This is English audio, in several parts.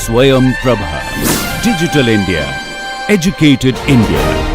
Swayam Prabha. Digital India. Educated India.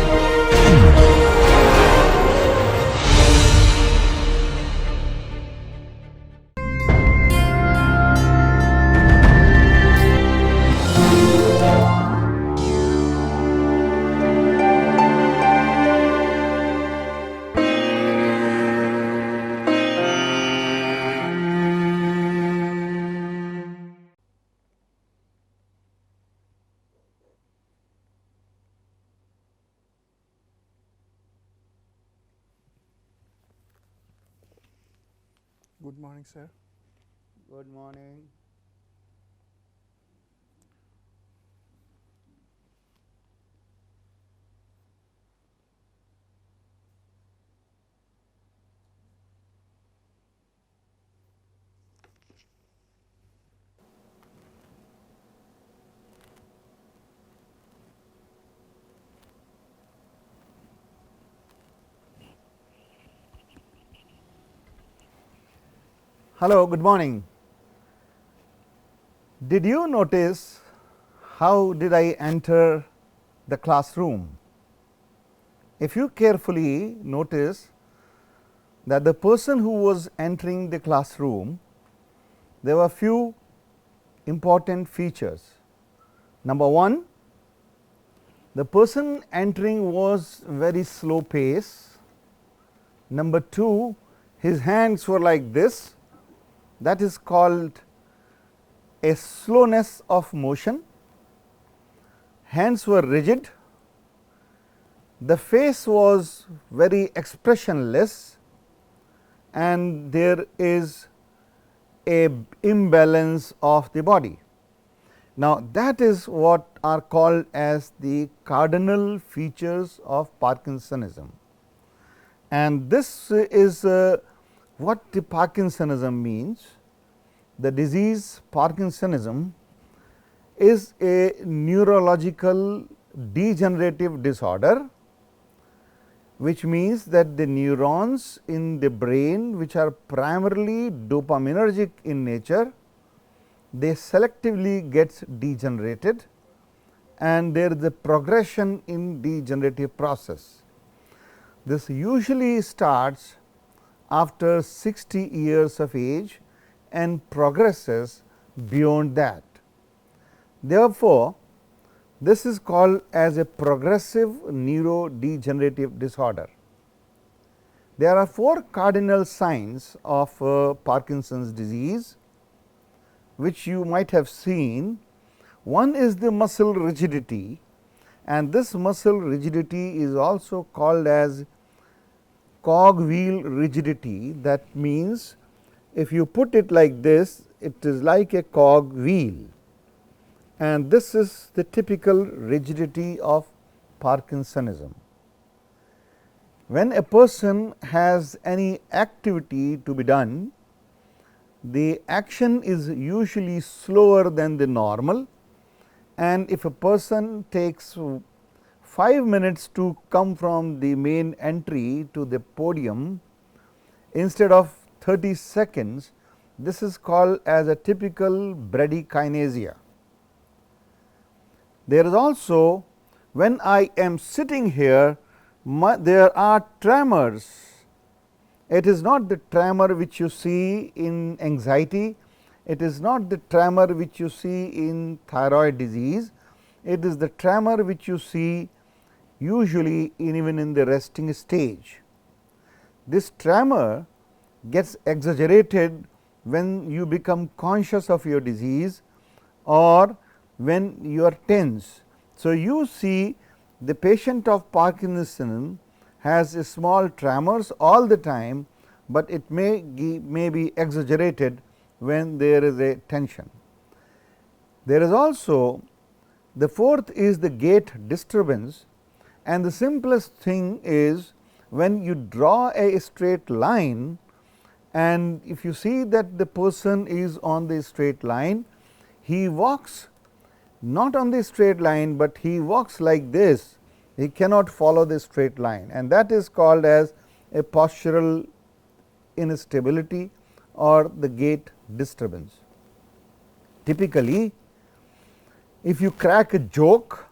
Good morning, sir. Good morning. Hello, good morning. Did you notice how did I enter the classroom? If you carefully notice that the person who was entering the classroom, there were few important features. Number one, the person entering was very slow pace. Number two, his hands were like this. That is called a slowness of motion. Hands were rigid. The face was very expressionless, and there is a imbalance of the body. Now, that is what are called as the cardinal features of Parkinsonism, and this is what the Parkinsonism means. The disease Parkinsonism is a neurological degenerative disorder, which means that the neurons in the brain, which are primarily dopaminergic in nature, they selectively gets degenerated, and there is a progression in degenerative process. This usually starts after 60 years of age and progresses beyond that. Therefore, this is called as a progressive neurodegenerative disorder. There are four cardinal signs of Parkinson's disease, which you might have seen. One is the muscle rigidity, and this muscle rigidity is also called as cogwheel rigidity. That means, if you put it like this, it is like a cog wheel, and this is the typical rigidity of Parkinsonism. When a person has any activity to be done, the action is usually slower than the normal, and if a person takes 5 minutes to come from the main entry to the podium instead of 30 seconds, this is called as a typical bradykinesia. There is also, when I am sitting here, there are tremors. It is not the tremor which you see in anxiety, it is not the tremor which you see in thyroid disease, it is the tremor which you see usually even in the resting stage. This tremor gets exaggerated when you become conscious of your disease or when you are tense. So, you see the patient of Parkinsonism has a small tremors all the time, but it may be exaggerated when there is a tension. There is also the fourth is the gait disturbance, and the simplest thing is when you draw a straight line, and if you see that the person is on the straight line, he walks not on the straight line, but he walks like this. He cannot follow the straight line, and that is called as a postural instability or the gait disturbance. Typically, if you crack a joke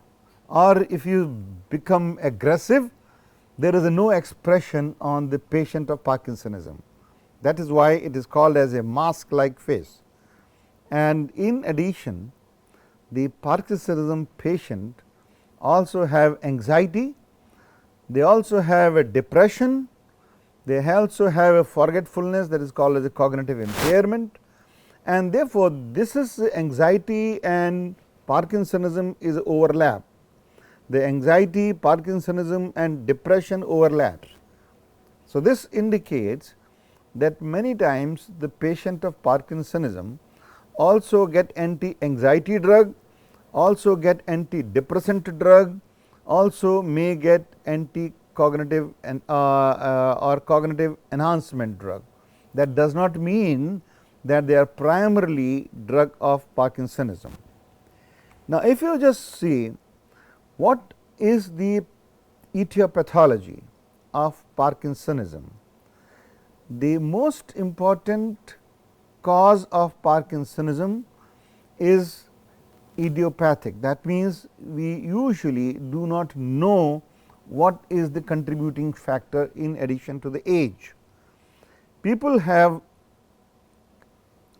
or if you become aggressive, there is no expression on the patient of Parkinsonism. That is why it is called as a mask like face. And in addition, the Parkinsonism patient also have anxiety, they also have a depression, they also have a forgetfulness, that is called as a cognitive impairment, and therefore, this is anxiety and Parkinsonism is overlap. The anxiety, Parkinsonism and depression overlaps. So, this indicates that many times the patient of Parkinsonism also get anti-anxiety drug, also get antidepressant drug, also may get anti-cognitive and or cognitive enhancement drug. That does not mean that they are primarily drug of Parkinsonism. Now, if you just see what is the etiology of Parkinsonism, the most important cause of Parkinsonism is idiopathic. That means, we usually do not know what is the contributing factor in addition to the age. People have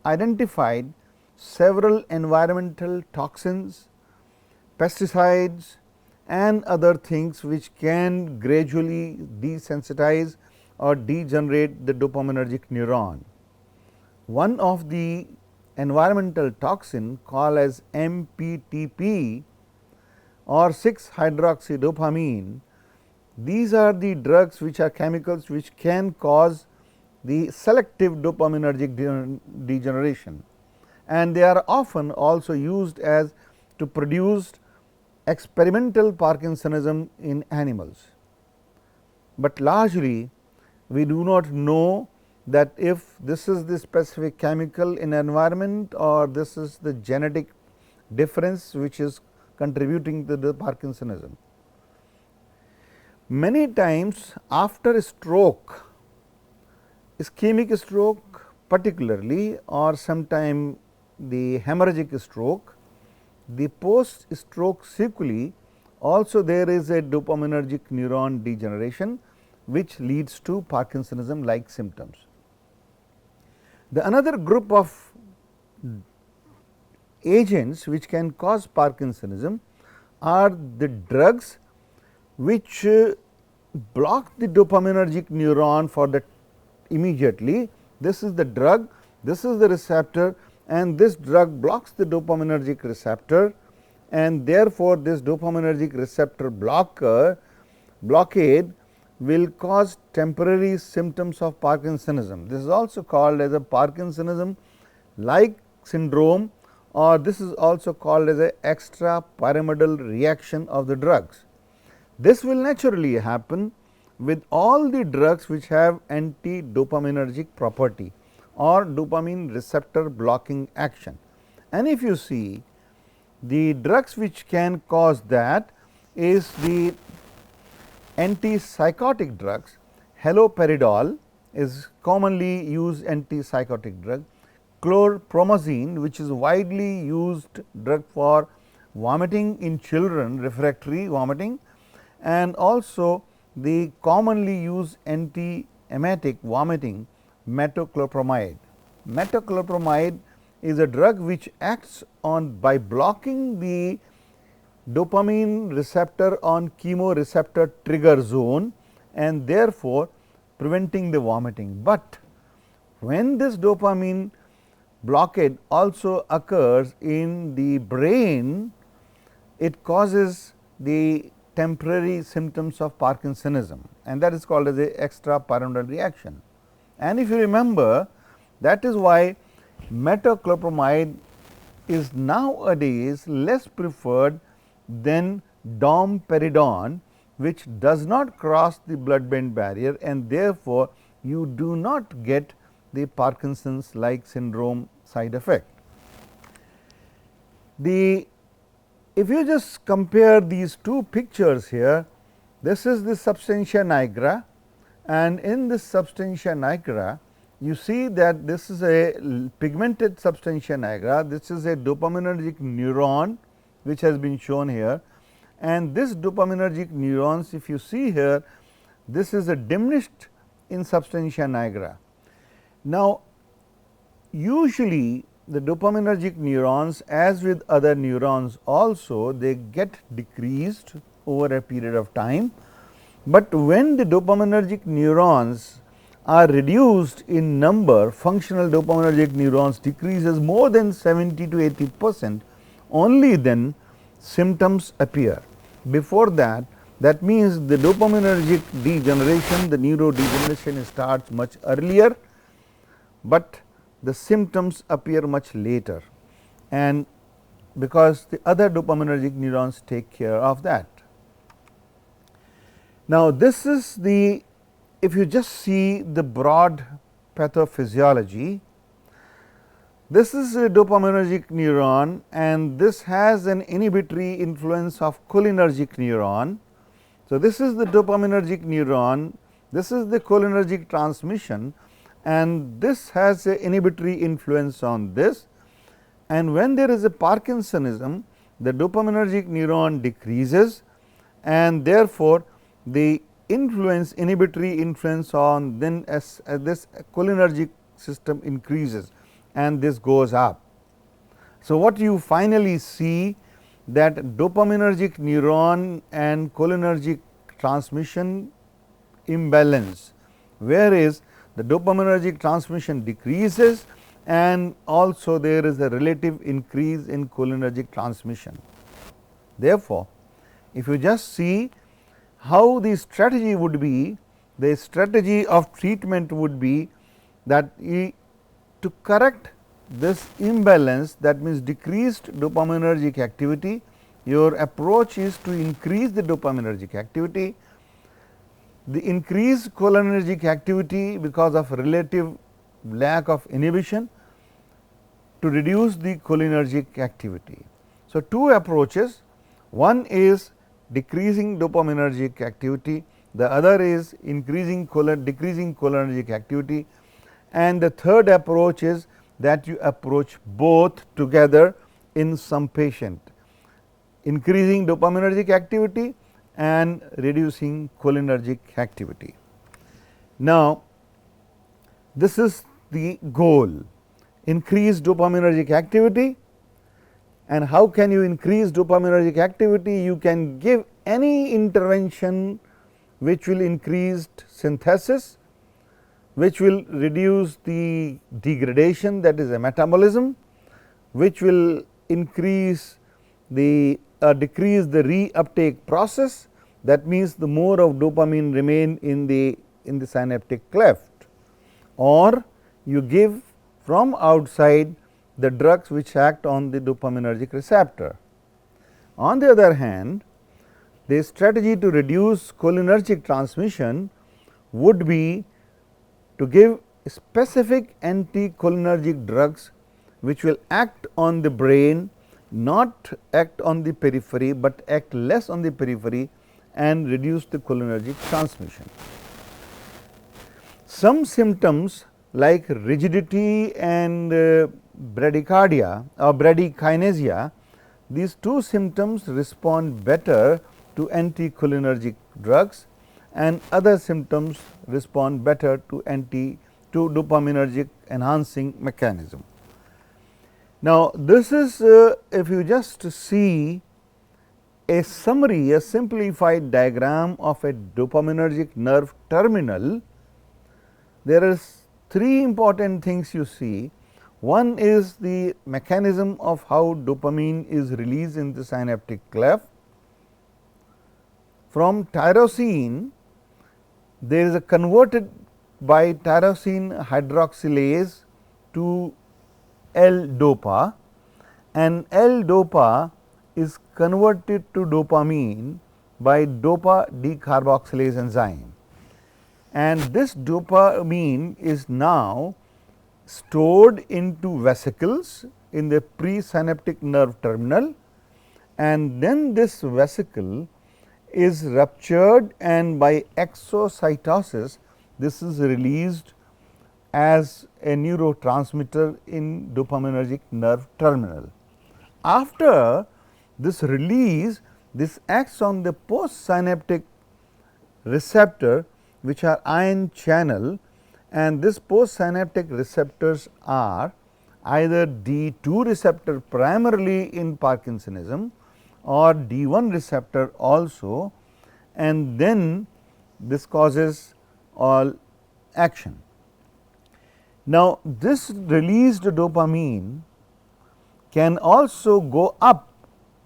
identified several environmental toxins, pesticides and other things which can gradually desensitize or degenerate the dopaminergic neuron. One of the environmental toxin called as MPTP or 6-hydroxydopamine, these are the drugs which are chemicals which can cause the selective dopaminergic degeneration, and they are often also used as to produce experimental Parkinsonism in animals. But largely we do not know that if this is the specific chemical in environment or this is the genetic difference which is contributing to the Parkinsonism. Many times after a stroke, ischemic stroke particularly, or sometime the hemorrhagic stroke, the post stroke sequelae also there is a dopaminergic neuron degeneration which leads to Parkinsonism like symptoms. The another group of agents which can cause Parkinsonism are the drugs which block the dopaminergic neuron for the immediately. This is the drug, this is the receptor, and this drug blocks the dopaminergic receptor, and therefore, this dopaminergic receptor blockade will cause temporary symptoms of Parkinsonism. This is also called as a Parkinsonism like syndrome, or this is also called as a extrapyramidal reaction of the drugs. This will naturally happen with all the drugs which have anti-dopaminergic property or dopamine receptor blocking action. And if you see the drugs which can cause that is the antipsychotic drugs. Haloperidol is commonly used antipsychotic drug, chlorpromazine which is widely used drug for vomiting in children, refractory vomiting, and also the commonly used antiemetic vomiting, metoclopramide. Metoclopramide is a drug which acts on by blocking the dopamine receptor on chemoreceptor trigger zone, and therefore, preventing the vomiting. But when this dopamine blockade also occurs in the brain, it causes the temporary symptoms of Parkinsonism, and that is called as a extrapyramidal reaction. And if you remember, that is why metoclopramide is nowadays less preferred than domperidone, which does not cross the blood brain barrier, and therefore, you do not get the Parkinson's like syndrome side effect. If you just compare these two pictures here, this is the substantia nigra, and in this substantia nigra you see that this is a pigmented substantia nigra. This is a dopaminergic neuron which has been shown here, and this dopaminergic neurons, if you see here, this is a diminished in substantia nigra. Now, usually the dopaminergic neurons, as with other neurons also, they get decreased over a period of time, but when the dopaminergic neurons are reduced in number, functional dopaminergic neurons decreases more than 70 to 80%, only then symptoms appear. Before that, that means the dopaminergic degeneration, the neurodegeneration starts much earlier, but the symptoms appear much later, and because the other dopaminergic neurons take care of that. Now, this is the, if you just see the broad pathophysiology, this is a dopaminergic neuron and this has an inhibitory influence of cholinergic neuron. So, this is the dopaminergic neuron, this is the cholinergic transmission, and this has a inhibitory influence on this, and when there is a Parkinsonism, the dopaminergic neuron decreases, and therefore, the influence, inhibitory influence on then as this cholinergic system increases and this goes up. So, what you finally see that dopaminergic neuron and cholinergic transmission imbalance, whereas the dopaminergic transmission decreases and also there is a relative increase in cholinergic transmission. Therefore, if you just see how the strategy would be, the strategy of treatment would be that to correct this imbalance, that means decreased dopaminergic activity, your approach is to increase the dopaminergic activity, the increased cholinergic activity because of relative lack of inhibition to reduce the cholinergic activity. So, two approaches, one is decreasing dopaminergic activity, the other is decreasing cholinergic activity, and the third approach is that you approach both together in some patient, increasing dopaminergic activity and reducing cholinergic activity. Now, this is the goal, increase dopaminergic activity. And how can you increase dopaminergic activity? You can give any intervention which will increase synthesis, which will reduce the degradation, that is a metabolism, which will increase the decrease the reuptake process, that means the more of dopamine remain in the synaptic cleft, or you give from outside the drugs which act on the dopaminergic receptor. On the other hand, the strategy to reduce cholinergic transmission would be to give specific anticholinergic drugs which will act on the brain, not act on the periphery, but act less on the periphery and reduce the cholinergic transmission. Some symptoms like rigidity and bradycardia or bradykinesia, these two symptoms respond better to anticholinergic drugs, and other symptoms respond better to dopaminergic enhancing mechanism. Now, this is if you just see a summary, a simplified diagram of a dopaminergic nerve terminal, there is three important things you see. One is the mechanism of how dopamine is released in the synaptic clef. From tyrosine, there is a converted by tyrosine hydroxylase to L-dopa, and L-dopa is converted to dopamine by dopa decarboxylase enzyme, and this dopamine is now stored into vesicles in the presynaptic nerve terminal, and then this vesicle is ruptured, and by exocytosis this is released as a neurotransmitter in dopaminergic nerve terminal. After this release, this acts on the postsynaptic receptor, which are ion channel, and this postsynaptic receptors are either D2 receptor primarily in Parkinsonism or D1 receptor also, and then this causes all action. Now, this released dopamine can also go up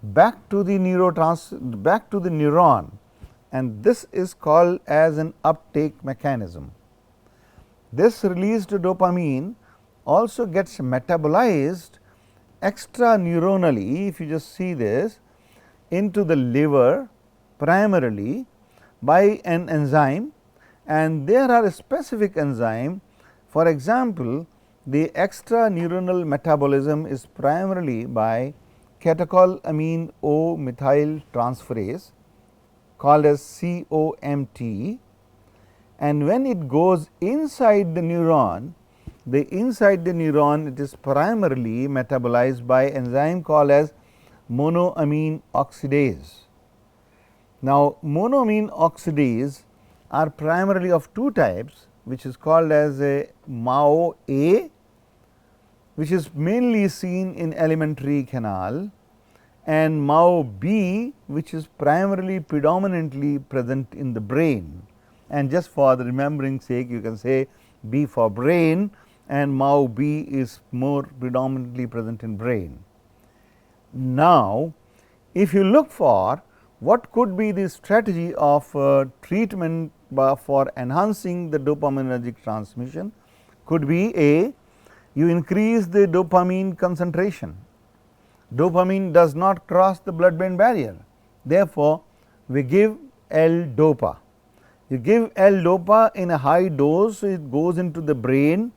back to the neuron, and this is called as an uptake mechanism. This released dopamine also gets metabolized extraneuronally, if you just see this, into the liver primarily by an enzyme, and there are a specific enzyme. For example, the extraneuronal metabolism is primarily by catecholamine O methyl transferase called as COMT, and when it goes inside the neuron, it is primarily metabolized by enzyme called as monoamine oxidase. Now, monoamine oxidase are primarily of two types, which is called as a MAO-A, which is mainly seen in alimentary canal, and MAO-B, which is primarily predominantly present in the brain. And just for the remembering sake, you can say B for brain, and MAO-B is more predominantly present in brain. Now, if you look for what could be the strategy of treatment for enhancing the dopaminergic transmission, could be A, you increase the dopamine concentration. Dopamine does not cross the blood brain barrier, therefore, we give L-dopa. You give L-dopa in a high dose, it goes into the brain,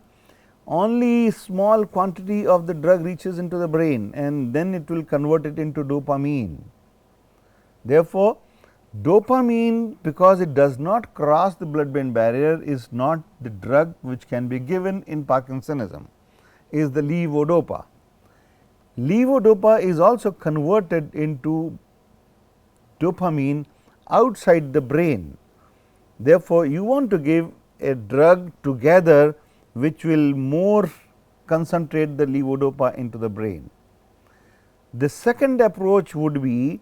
only small quantity of the drug reaches into the brain, and then it will convert it into dopamine. Therefore, dopamine, because it does not cross the blood brain barrier, is not the drug which can be given in Parkinsonism, is the levodopa. Levodopa is also converted into dopamine outside the brain. Therefore, you want to give a drug together which will more concentrate the levodopa into the brain. The second approach would be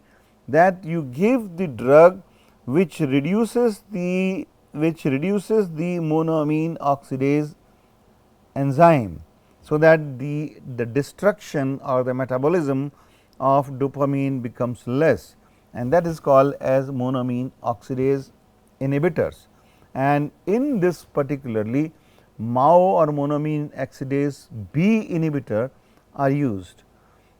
that you give the drug which reduces the monoamine oxidase enzyme, so that the destruction or the metabolism of dopamine becomes less, and that is called as monoamine oxidase inhibitors. And in this particularly, MAO or monoamine oxidase B inhibitor are used.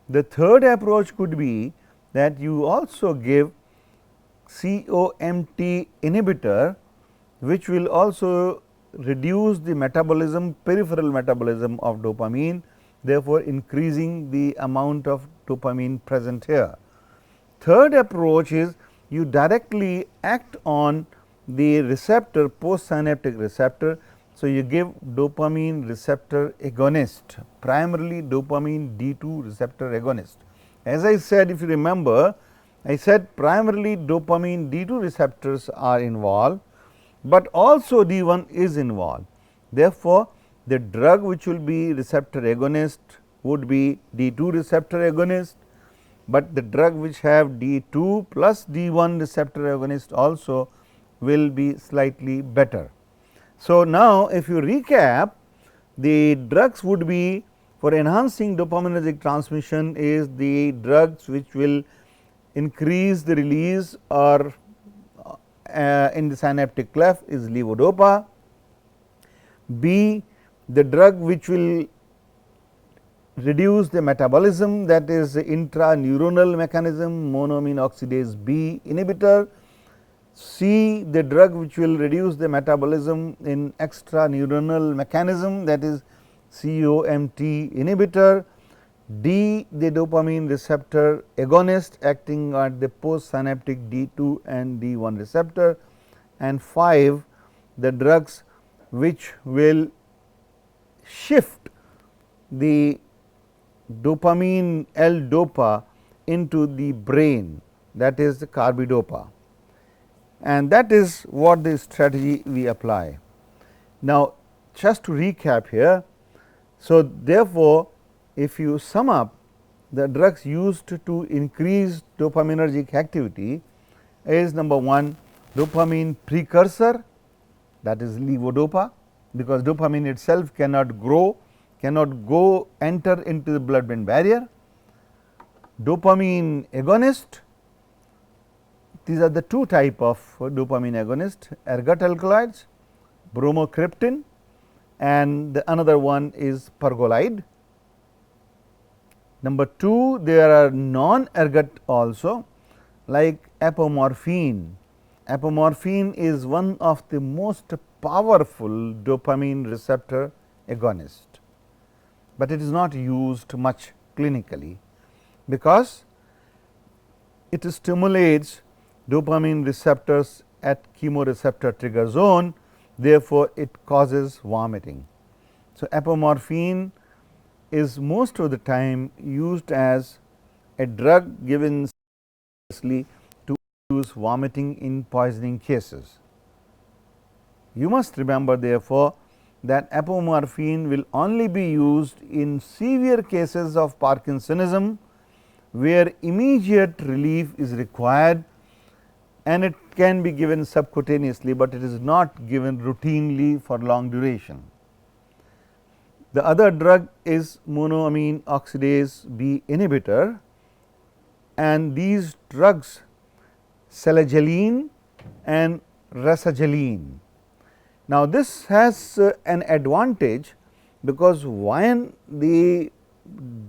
The third approach could be that you also give COMT inhibitor, which will also reduce the metabolism, peripheral metabolism of dopamine, therefore, increasing the amount of dopamine present here. Third approach is you directly act on the receptor, postsynaptic receptor. So, you give dopamine receptor agonist, primarily dopamine D2 receptor agonist. As I said, if you remember, I said primarily dopamine D2 receptors are involved, but also D1 is involved. Therefore, the drug which will be receptor agonist would be D2 receptor agonist, but the drug which have D2 plus D1 receptor agonist also will be slightly better. So, now if you recap, the drugs would be for enhancing dopaminergic transmission is the drugs which will increase the release or in the synaptic clef is levodopa. B, the drug which will reduce the metabolism, that is intraneuronal mechanism, monoamine oxidase B inhibitor. C, the drug which will reduce the metabolism in extraneuronal mechanism, that is COMT inhibitor. D, the dopamine receptor agonist acting at the postsynaptic D2 and D1 receptor, and 5, the drugs which will shift the dopamine L-dopa into the brain, that is the carbidopa, and that is what the strategy we apply. Now, just to recap here, so therefore, if you sum up the drugs used to increase dopaminergic activity is number 1 dopamine precursor, that is levodopa, because dopamine itself cannot grow, cannot go enter into the blood brain barrier. Dopamine agonist, these are the two type of dopamine agonist, ergot alkaloids, bromocryptin, and the another one is pergolide. Number 2, there are non-ergot also, like apomorphine. Apomorphine is one of the most powerful dopamine receptor agonist, but it is not used much clinically, because it stimulates dopamine receptors at chemoreceptor trigger zone, therefore, it causes vomiting. So, apomorphine is most of the time used as a drug given to use vomiting in poisoning cases. You must remember therefore, that apomorphine will only be used in severe cases of Parkinsonism, where immediate relief is required, and it can be given subcutaneously, but it is not given routinely for long duration. The other drug is monoamine oxidase B inhibitor, and these drugs selagelene and rasagelene. Now, this has an advantage, because when the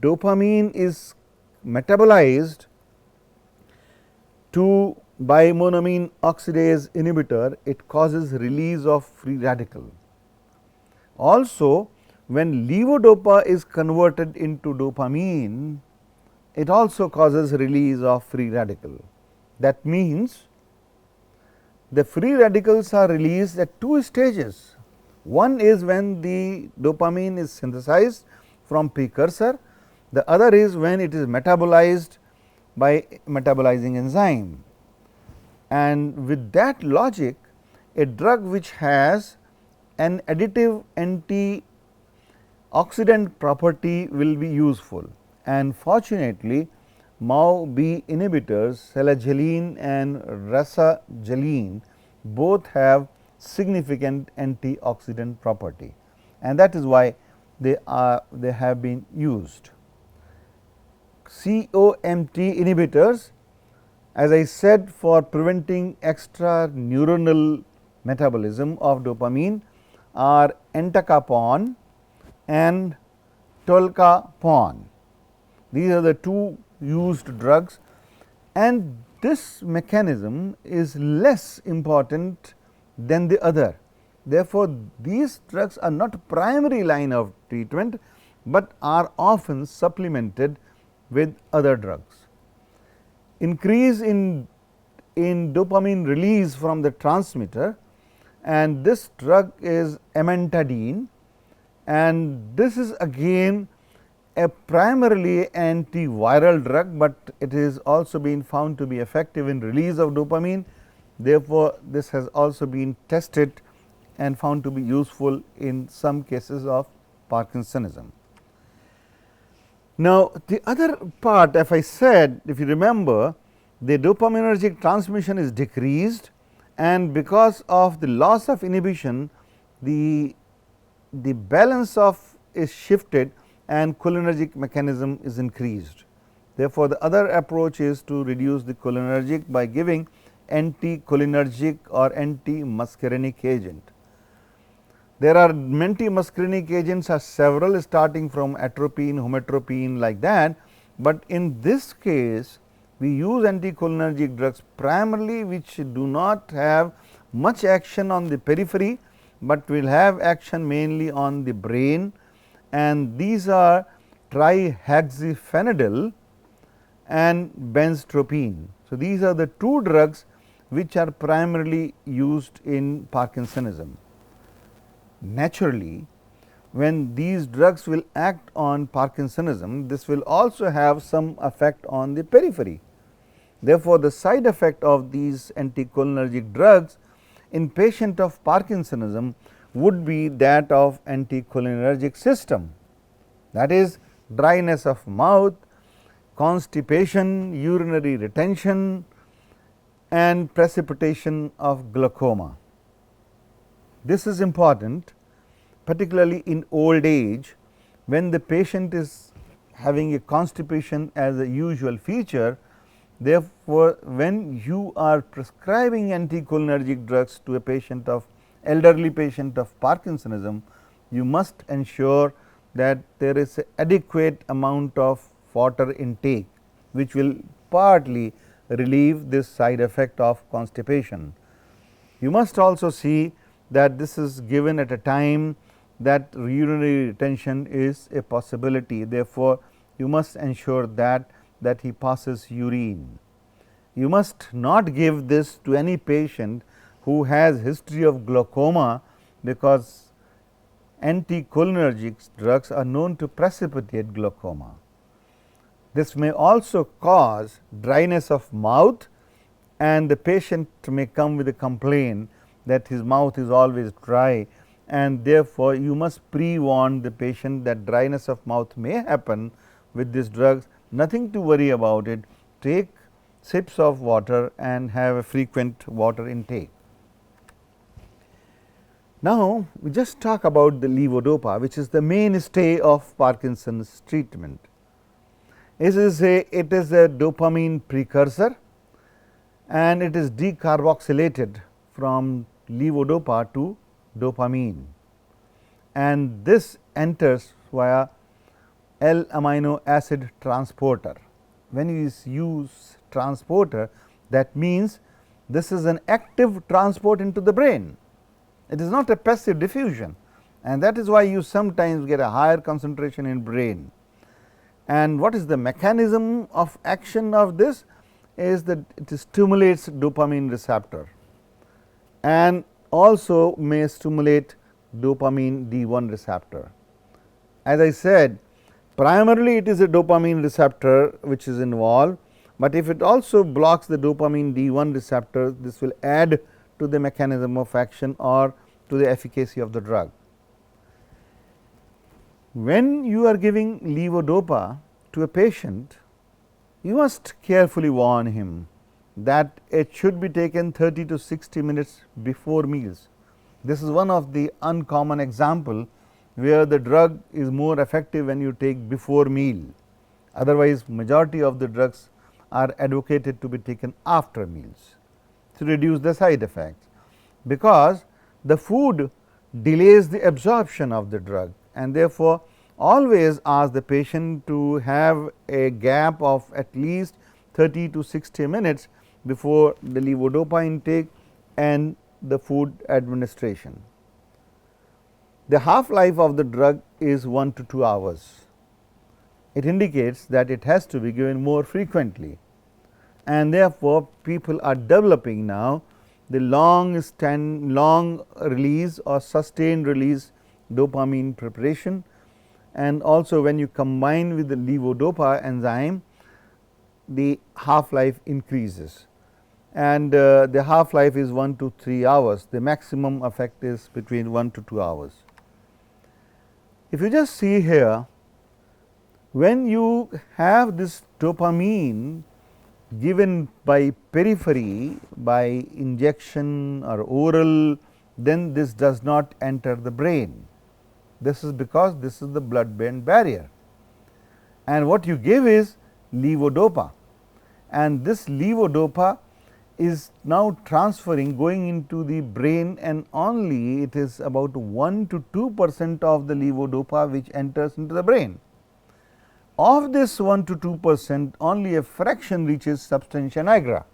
dopamine is metabolized to by monoamine oxidase inhibitor, it causes release of free radical. Also, when levodopa is converted into dopamine, it also causes release of free radical. That means, the free radicals are released at 2 stages. One is when the dopamine is synthesized from precursor, the other is when it is metabolized by metabolizing enzyme. And with that logic, a drug which has an additive antioxidant property will be useful, and fortunately, MAO-B inhibitors selagelene and rasagelene both have significant antioxidant property, and that is why they have been used. COMT inhibitors, as I said, for preventing extra neuronal metabolism of dopamine, are entacapone and tolcapone. These are the two used drugs, and this mechanism is less important than the other. Therefore, these drugs are not primary line of treatment, but are often supplemented with other drugs. Increase in dopamine release from the transmitter, and this drug is amantadine, and this is again a primarily antiviral drug, but it is also been found to be effective in release of dopamine. Therefore, this has also been tested and found to be useful in some cases of Parkinsonism. Now, the other part, if I said, if you remember, the dopaminergic transmission is decreased, and because of the loss of inhibition, the balance of is shifted and cholinergic mechanism is increased. Therefore, the other approach is to reduce the cholinergic by giving anticholinergic or anti-muscarinic agent. There are anti-muscarinic agents are several, starting from atropine, hometropine, like that, but in this case we use anticholinergic drugs primarily which do not have much action on the periphery, but will have action mainly on the brain, and these are trihexyphenidyl and benztropine. So, these are the two drugs which are primarily used in Parkinsonism. Naturally, when these drugs will act on Parkinsonism, this will also have some effect on the periphery. Therefore, the side effect of these anticholinergic drugs in patient of Parkinsonism would be that of anticholinergic system, that is dryness of mouth, constipation, urinary retention and precipitation of glaucoma. This is important, particularly in old age, when the patient is having a constipation as a usual feature. Therefore, when you are prescribing anticholinergic drugs to a patient of elderly patient of Parkinsonism, you must ensure that there is an adequate amount of water intake, which will partly relieve this side effect of constipation. You must also see that this is given at a time that urinary retention is a possibility. Therefore, you must ensure that he passes urine. You must not give this to any patient who has history of glaucoma, because anticholinergic drugs are known to precipitate glaucoma. This may also cause dryness of mouth, and the patient may come with a complaint that his mouth is always dry, and therefore, you must pre-warn the patient that dryness of mouth may happen with these drugs. Nothing to worry about it. Take sips of water and have a frequent water intake. Now, we just talk about the levodopa, which is the mainstay of Parkinson's treatment. It is a dopamine precursor, and it is decarboxylated from levodopa to dopamine, and this enters via L amino acid transporter. When you use transporter, that means this is an active transport into the brain. It is not a passive diffusion, and that is why you sometimes get a higher concentration in brain. And what is the mechanism of action of this? Is that it stimulates dopamine receptor and also may stimulate dopamine D1 receptor. As I said, primarily it is a dopamine receptor which is involved, but if it also blocks the dopamine D1 receptor, this will add to the mechanism of action or to the efficacy of the drug. When you are giving levodopa to a patient, you must carefully warn him that it should be taken 30 to 60 minutes before meals. This is one of the uncommon example where the drug is more effective when you take before meal. Otherwise, majority of the drugs are advocated to be taken after meals to reduce the side effects, because the food delays the absorption of the drug, and therefore, always ask the patient to have a gap of at least 30 to 60 minutes before the levodopa intake and the food administration. The half life of the drug is 1 to 2 hours. It indicates that it has to be given more frequently, and therefore, people are developing now the long release or sustained release dopamine preparation, and also when you combine with the levodopa enzyme, the half life increases, and the half life is 1 to 3 hours. The maximum effect is between 1 to 2 hours. If you just see here, when you have this dopamine given by periphery, by injection or oral, then this does not enter the brain. This is because this is the blood brain barrier, and what you give is levodopa, and this levodopa is now transferring, going into the brain, and only it is about 1 to 2% of the levodopa which enters into the brain. Of this 1 to 2%, only a fraction reaches substantia nigra.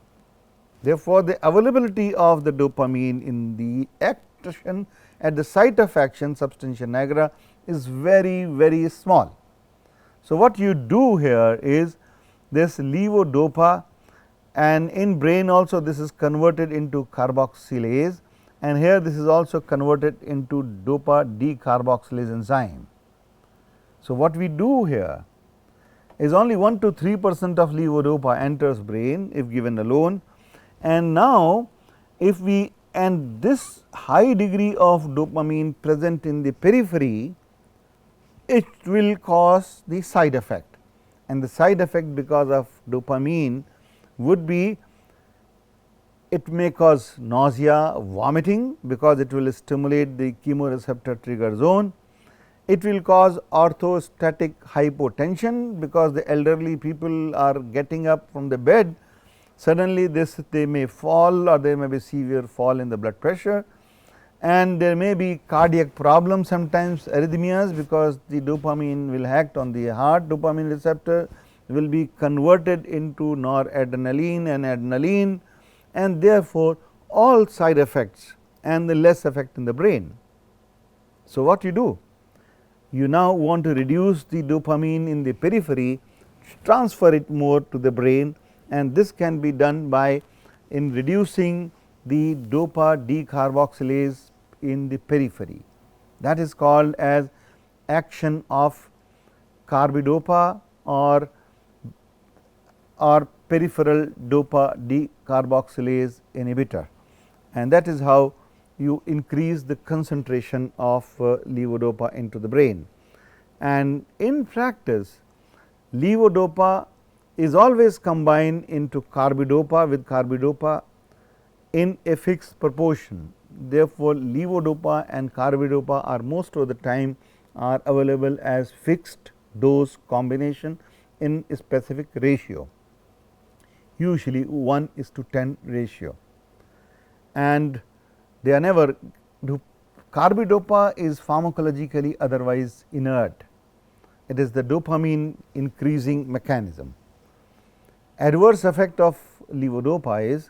Therefore, the availability of the dopamine in the action at the site of action substantia nigra is very, very small. So, what you do here is this levodopa, and in brain also this is converted into carboxylase, and here this is also converted into dopa decarboxylase enzyme. So, what we do here is only 1 to 3% of levodopa enters brain if given alone, and now if we and this high degree of dopamine present in the periphery, it will cause the side effect, and the side effect because of dopamine would be it may cause nausea, vomiting, because it will stimulate the chemoreceptor trigger zone. It will cause orthostatic hypotension, because the elderly people are getting up from the bed, suddenly they may fall, or there may be severe fall in the blood pressure, and there may be cardiac problems, sometimes arrhythmias, because the dopamine will act on the heart dopamine receptor, will be converted into noradrenaline and adrenaline, and therefore, all side effects and the less effect in the brain. So, what you do? You now want to reduce the dopamine in the periphery, transfer it more to the brain, and this can be done by in reducing the dopa decarboxylase in the periphery. That is called as action of carbidopa or peripheral dopa decarboxylase inhibitor, and that is how you increase the concentration of levodopa into the brain. And in practice, levodopa is always combined into carbidopa with carbidopa in a fixed proportion. Therefore, levodopa and carbidopa are most of the time are available as fixed dose combination in a specific ratio, usually 1:10 ratio, and they are never carbidopa is pharmacologically otherwise inert. It is the dopamine increasing mechanism. Adverse effect of levodopa is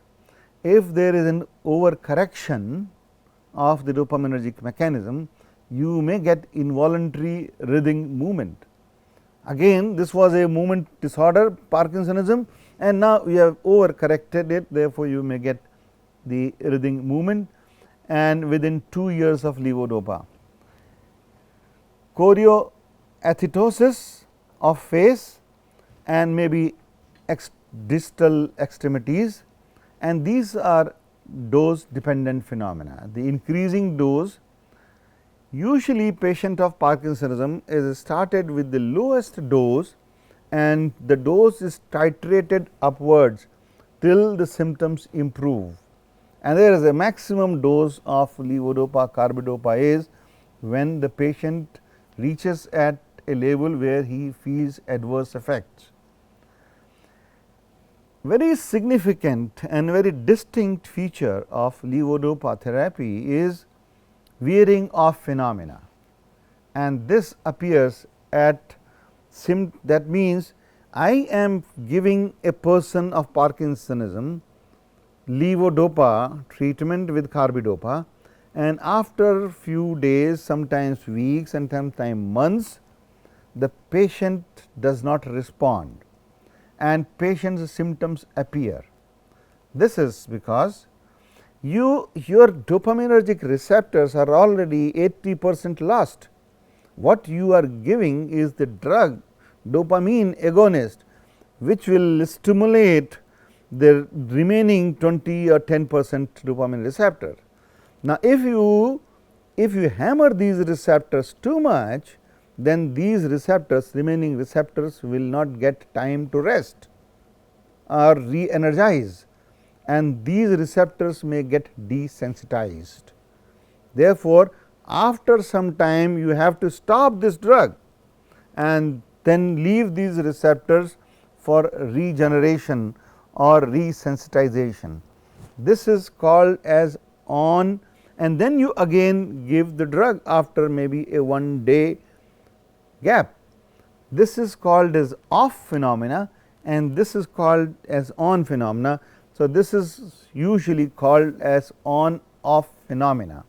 if there is an overcorrection of the dopaminergic mechanism, you may get involuntary writhing movement. Again, this was a movement disorder, Parkinsonism, and now we have overcorrected it, therefore, you may get the writhing movement, and within 2 years of levodopa. Chorioathetosis of face and maybe distal extremities, and these are dose dependent phenomena. The increasing dose, usually patient of Parkinsonism is started with the lowest dose, and the dose is titrated upwards till the symptoms improve, and there is a maximum dose of levodopa carbidopa is when the patient reaches at a level where he feels adverse effects. Very significant and very distinct feature of levodopa therapy is wearing off phenomena, and this appears at that means I am giving a person of Parkinsonism levodopa treatment with carbidopa, and after few days, sometimes weeks and sometimes months, the patient does not respond and patient's symptoms appear. This is because your dopaminergic receptors are already 80% lost. What you are giving is the drug dopamine agonist, which will stimulate the remaining 20 or 10% dopamine receptor. Now, if you hammer these receptors too much, then these receptors, remaining receptors, will not get time to rest or re-energize, and these receptors may get desensitized. Therefore, after some time you have to stop this drug and then leave these receptors for regeneration or resensitization. This is called as on, and then you again give the drug after maybe a 1 day gap. This is called as off phenomena, and this is called as on phenomena. So, this is usually called as on off phenomena,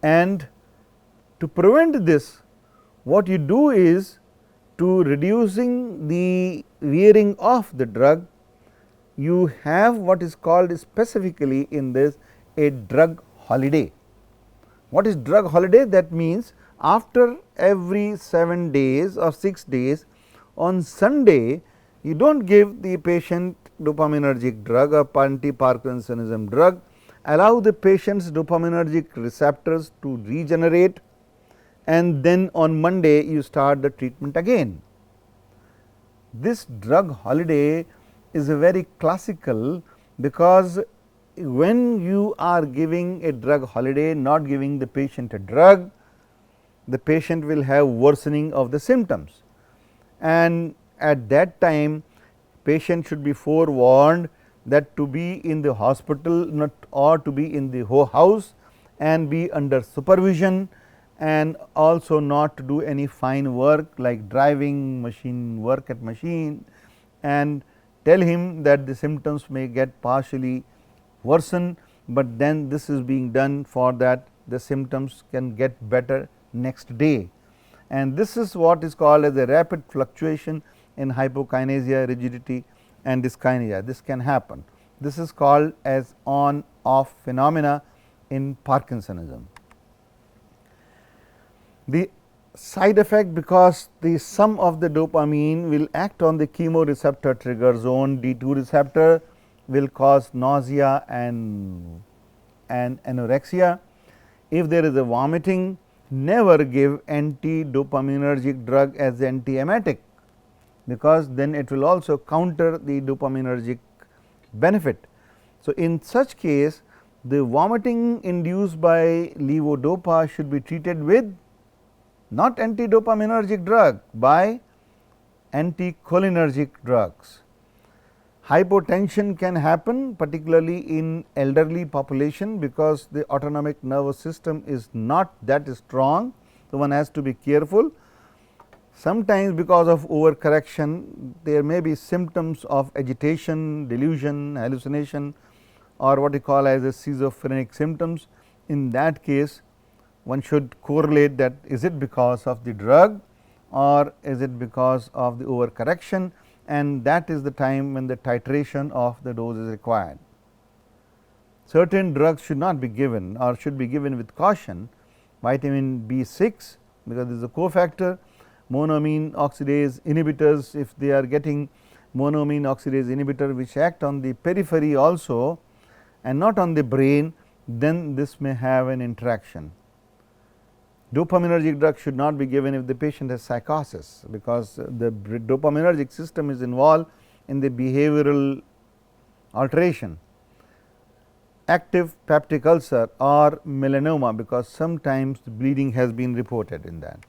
and to prevent this, what you do is to reducing the wearing off the drug, you have what is called specifically in this a drug holiday. What is drug holiday? That means after every 7 days or 6 days, on Sunday you do not give the patient dopaminergic drug or anti-Parkinsonism drug, allow the patient's dopaminergic receptors to regenerate, and then on Monday you start the treatment again. This drug holiday is a very classical, because when you are giving a drug holiday, not giving the patient a drug, the patient will have worsening of the symptoms, and at that time patient should be forewarned that to be in the hospital not or to be in the house and be under supervision, and also not to do any fine work like driving, machine work at machine, and tell him that the symptoms may get partially worsen, but then this is being done for that the symptoms can get better next day, and this is what is called as a rapid fluctuation in hypokinesia, rigidity and dyskinesia. This can happen. This is called as on off phenomena in Parkinsonism. The side effect, because the sum of the dopamine will act on the chemoreceptor trigger zone, D2 receptor will cause nausea and anorexia. If there is a vomiting, never give anti-dopaminergic drug as antiemetic, because then it will also counter the dopaminergic benefit. So, in such case the vomiting induced by levodopa should be treated with not anti-dopaminergic drug, by anticholinergic drugs. Hypotension can happen particularly in elderly population, because the autonomic nervous system is not that strong. So, one has to be careful. Sometimes because of overcorrection there may be symptoms of agitation, delusion, hallucination, or what we call as a schizophrenic symptoms. In that case one should correlate that is it because of the drug or is it because of the overcorrection, and that is the time when the titration of the dose is required. Certain drugs should not be given or should be given with caution. Vitamin B6, because this is a cofactor, monoamine oxidase inhibitors, if they are getting monoamine oxidase inhibitor which act on the periphery also and not on the brain, then this may have an interaction. Dopaminergic drug should not be given if the patient has psychosis, because the dopaminergic system is involved in the behavioral alteration. Active peptic ulcer or melanoma, because sometimes bleeding has been reported in that.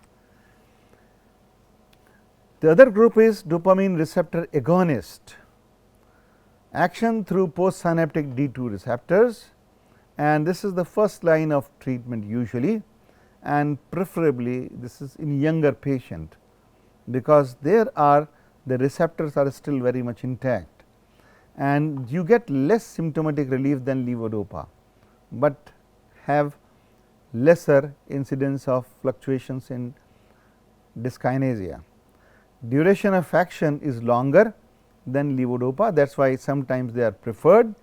The other group is dopamine receptor agonist, action through postsynaptic D2 receptors, and this is the first line of treatment usually, and preferably this is in younger patient, because there are the receptors are still very much intact and you get less symptomatic relief than levodopa, but have lesser incidence of fluctuations in dyskinesia. Duration of action is longer than levodopa, that is why sometimes they are preferred,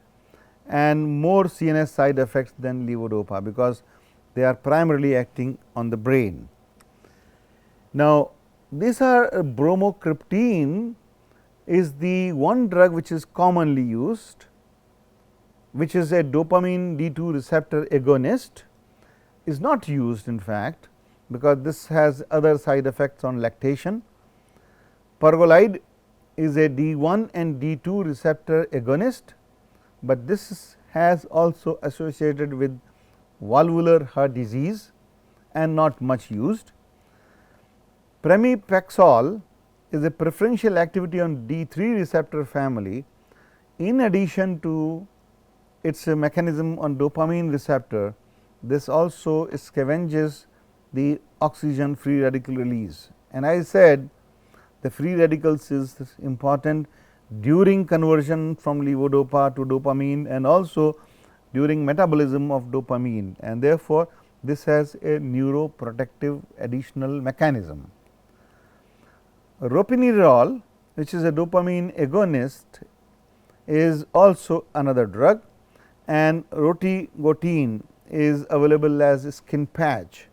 and more CNS side effects than levodopa, because they are primarily acting on the brain. Now, these are bromocriptine is the one drug which is commonly used, which is a dopamine D2 receptor agonist, is not used in fact, because this has other side effects on lactation. Pergolide is a D1 and D2 receptor agonist, but this has also associated with valvular heart disease and not much used. Pramipexole is a preferential activity on D3 receptor family, in addition to its mechanism on dopamine receptor. This also scavenges the oxygen free radical release, and I said the free radicals is important during conversion from levodopa to dopamine and also during metabolism of dopamine, and therefore, this has a neuroprotective additional mechanism. Ropinirole, which is a dopamine agonist, is also another drug, and rotigotine is available as a skin patch.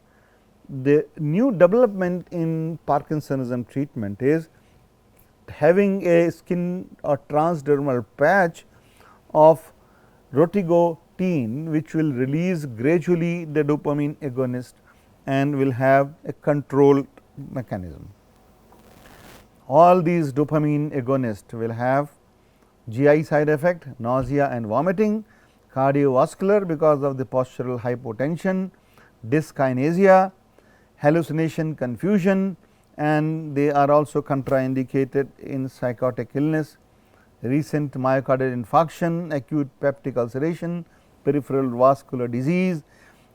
The new development in Parkinsonism treatment is having a skin or transdermal patch of rotigotine, which will release gradually the dopamine agonist and will have a controlled mechanism. All these dopamine agonists will have GI side effect, nausea and vomiting, cardiovascular because of the postural hypotension, dyskinesia, hallucination, confusion, and they are also contraindicated in psychotic illness, recent myocardial infarction, acute peptic ulceration, peripheral vascular disease.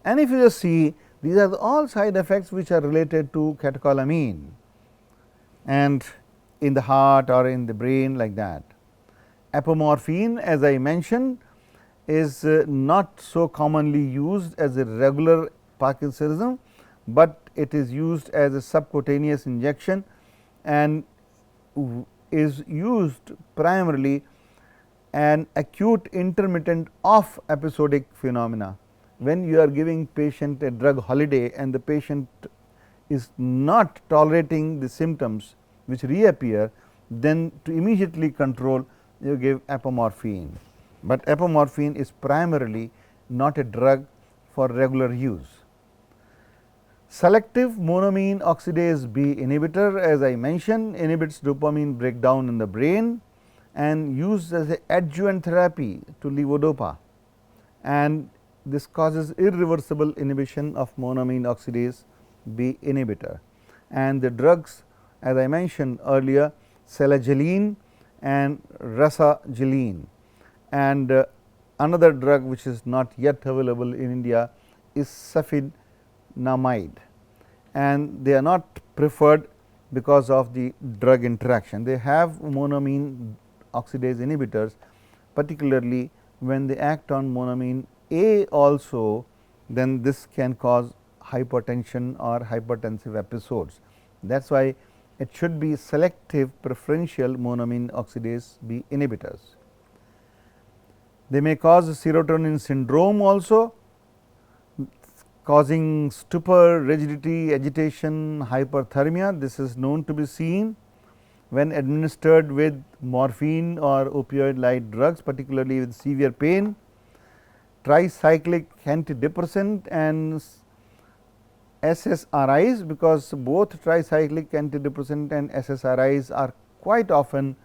And if you just see, these are all side effects which are related to catecholamine and in the heart or in the brain, like that. Apomorphine, as I mentioned, is not so commonly used as a regular Parkinsonism, but it is used as a subcutaneous injection and is used primarily an acute intermittent off episodic phenomena. When you are giving patient a drug holiday and the patient is not tolerating the symptoms which reappear, then to immediately control you give apomorphine, but apomorphine is primarily not a drug for regular use. Selective monoamine oxidase B inhibitor, as I mentioned, inhibits dopamine breakdown in the brain and used as an adjuvant therapy to levodopa, and this causes irreversible inhibition of monoamine oxidase B inhibitor. And the drugs, as I mentioned earlier, selagelene and rasagelene, and another drug which is not yet available in India is safenamide, and they are not preferred because of the drug interaction. They have monoamine oxidase inhibitors, particularly when they act on monoamine A also, then this can cause hypertension or hypertensive episodes. That is why it should be selective preferential monoamine oxidase B inhibitors. They may cause serotonin syndrome also, causing stupor, rigidity, agitation, hyperthermia. This is known to be seen when administered with morphine or opioid like drugs, particularly with severe pain. Tricyclic antidepressant and SSRIs, because both tricyclic antidepressant and SSRIs are quite often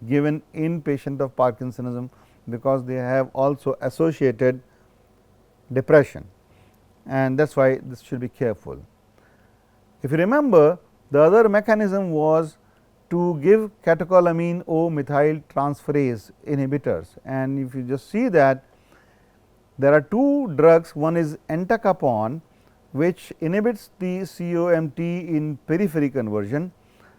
given in patient of Parkinsonism, because they have also associated depression, and that is why this should be careful. If you remember, the other mechanism was to give catecholamine O methyl transferase inhibitors, and if you just see that there are two drugs, one is entacapone, which inhibits the COMT in periphery conversion.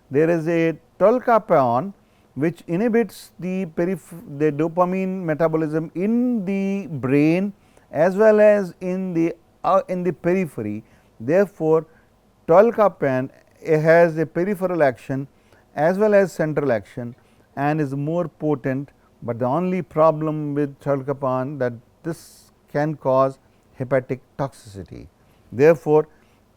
There is a tolcapone, which inhibits the dopamine metabolism in the brain as well as in the periphery. Therefore, tolcapone has a peripheral action as well as central action and is more potent, but the only problem with tolcapone that this can cause hepatic toxicity. Therefore,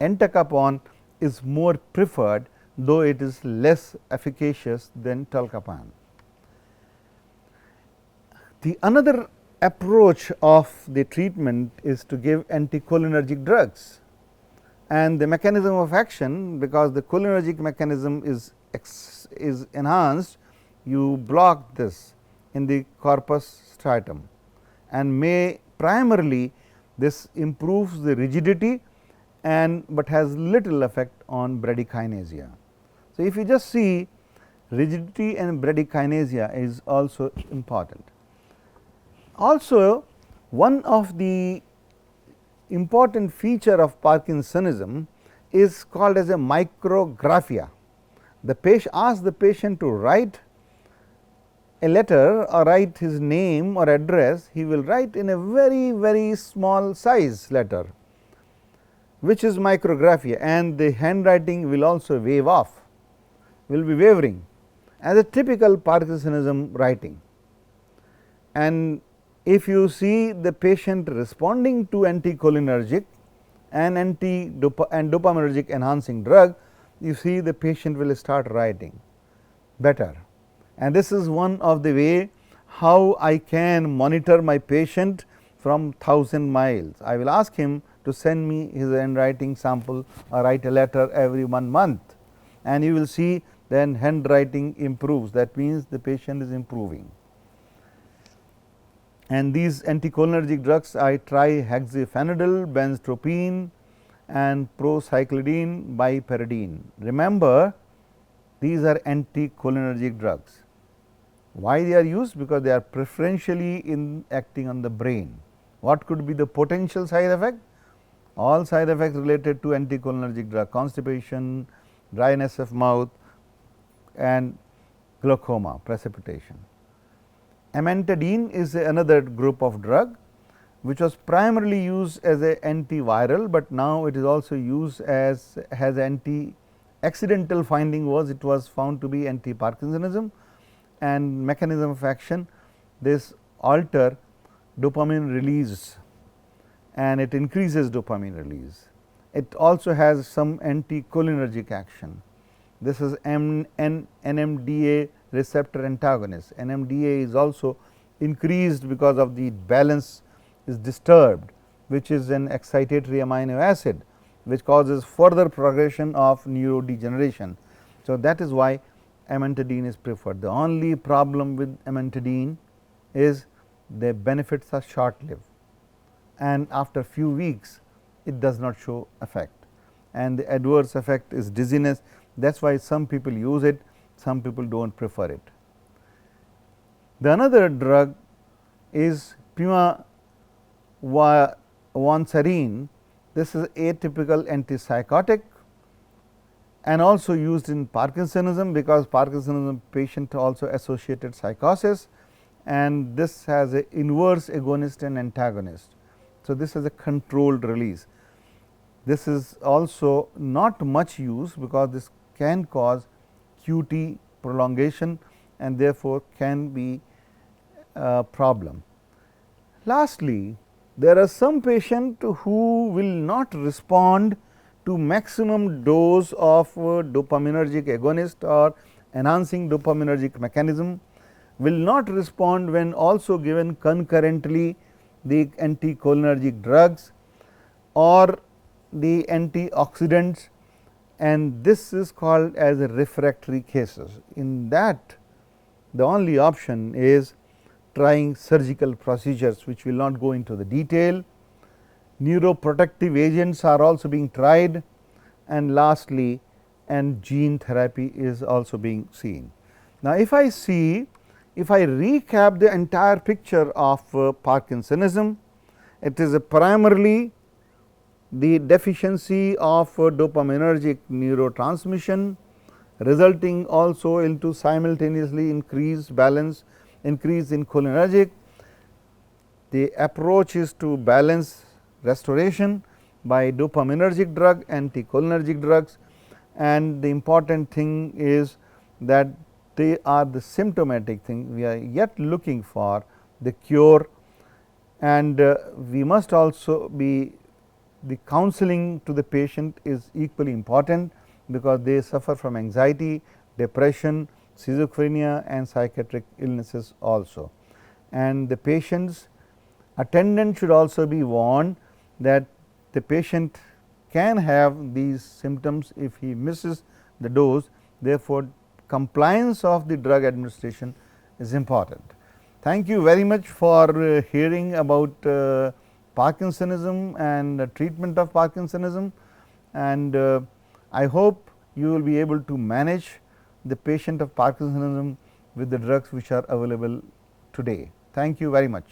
entacapone is more preferred, though it is less efficacious than tolcapone. The another approach of the treatment is to give anticholinergic drugs, and the mechanism of action, because the cholinergic mechanism is enhanced, you block this in the corpus stratum, and may primarily this improves the rigidity and but has little effect on bradykinesia. So, if you just see, rigidity and bradykinesia is also important. Also, one of the important feature of Parkinsonism is called as a micrographia. The patient asks the patient to write a letter or write his name or address, he will write in a very small size letter, which is micrographia, and the handwriting will also wave off, will be wavering as a typical Parkinsonism writing. And if you see the patient responding to anticholinergic and dopaminergic enhancing drug, you see the patient will start writing better. And this is one of the way how I can monitor my patient from 1000 miles. I will ask him to send me his handwriting sample or write a letter every 1 month, and you will see then handwriting improves. That means the patient is improving. And these anticholinergic drugs, I try hexafenadil, benztropine and procyclidine, bipyridine. Remember, these are anticholinergic drugs. Why they are used? Because they are preferentially acting on the brain. What could be the potential side effect? All side effects related to anticholinergic drug: constipation, dryness of mouth and glaucoma, precipitation. Amantadine is another group of drug which was primarily used as an antiviral, but now it is also used as accidental finding was it was found to be anti-Parkinsonism, and mechanism of action, this alter dopamine release and it increases dopamine release. It also has some anticholinergic action. This is NMDA receptor antagonist. NMDA is also increased because of the balance is disturbed, which is an excitatory amino acid which causes further progression of neurodegeneration. So, that is why amantadine is preferred. The only problem with amantadine is the benefits are short lived, and after few weeks it does not show effect, and the adverse effect is dizziness. That is why some people use it, some people do not prefer it. The another drug is pimavanserin. This is atypical antipsychotic and also used in Parkinsonism, because Parkinsonism patient also associated psychosis, and this has a inverse agonist and antagonist. So, this is a controlled release. This is also not much use because this can cause QT prolongation and therefore, can be a problem. Lastly, there are some patients who will not respond to maximum dose of dopaminergic agonist or enhancing dopaminergic mechanism, will not respond when also given concurrently the anticholinergic drugs or the antioxidants, and this is called as a refractory cases. In that, the only option is trying surgical procedures, which will not go into the detail. Neuroprotective agents are also being tried, and lastly, and gene therapy is also being seen. Now, if I recap the entire picture of Parkinsonism, it is primarily the deficiency of dopaminergic neurotransmission, resulting also into simultaneously increased balance, increase in cholinergic. The approach is to balance restoration by dopaminergic drug, anticholinergic drugs, and the important thing is that they are the symptomatic thing. We are yet looking for the cure, and we must also be the counseling to the patient is equally important, because they suffer from anxiety, depression, schizophrenia and psychiatric illnesses also. And the patient's attendant should also be warned that the patient can have these symptoms if he misses the dose. Therefore, compliance of the drug administration is important. Thank you very much for hearing about Parkinsonism and the treatment of Parkinsonism, and I hope you will be able to manage the patient of Parkinsonism with the drugs which are available today. Thank you very much.